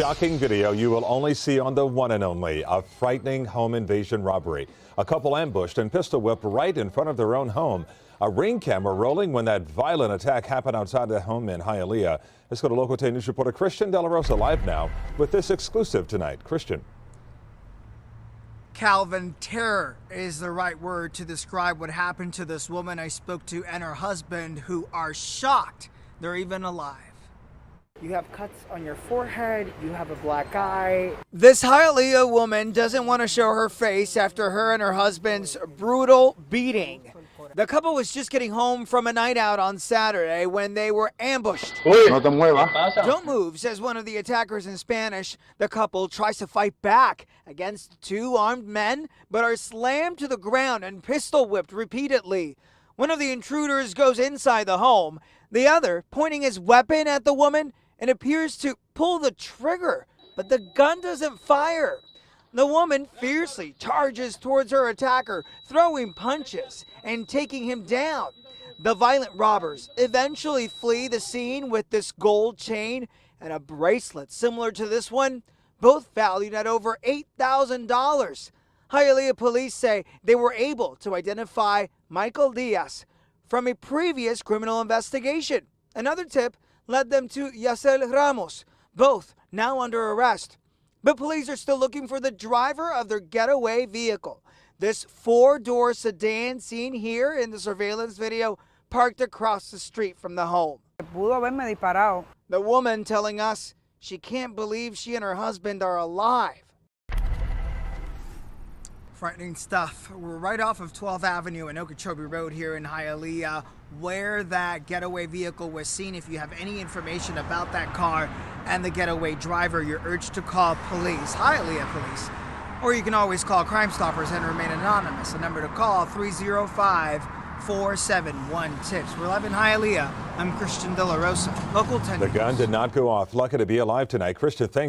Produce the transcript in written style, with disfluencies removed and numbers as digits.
Shocking video you will only see on the one and only. A frightening home invasion robbery. A couple ambushed and pistol whipped right in front of their own home. A ring camera rolling when that violent attack happened outside the home in Hialeah. Let's go to Local 10 News reporter Christian De La Rosa live now with this exclusive tonight. Christian. Calvin, terror is the right word to describe what happened to this woman I spoke to and her husband, who are shocked they're even alive. You have cuts on your forehead, you have a black eye. This Hialeah woman doesn't want to show her face after her and her husband's brutal beating. The couple was just getting home from a night out on Saturday when they were ambushed. No te muevas. Don't move, says one of the attackers in Spanish. The couple tries to fight back against two armed men, but are slammed to the ground and pistol whipped repeatedly. One of the intruders goes inside the home, the other pointing his weapon at the woman and appears to pull the trigger, but the gun doesn't fire. The woman fiercely charges towards her attacker, throwing punches and taking him down. The violent robbers eventually flee the scene with this gold chain and a bracelet similar to this one, both valued at over $8,000. Hialeah police say they were able to identify Michael Diaz from a previous criminal investigation. Another tip led them to Yasel Ramos, both now under arrest. But police are still looking for the driver of their getaway vehicle. This four-door sedan seen here in the surveillance video parked across the street from the home. Pudo haberme disparado. The woman telling us she can't believe she and her husband are alive. Frightening stuff. We're right off of 12th Avenue and Okeechobee Road here in Hialeah, where that getaway vehicle was seen. If you have any information about that car and the getaway driver, you're urged to call police, Hialeah police. Or you can always call Crime Stoppers and remain anonymous. The number to call, 305-471-TIPS. We're live in Hialeah. I'm Christian De La Rosa, Local 10 The News. gun did not go off. Lucky to be alive tonight. Christian, thanks.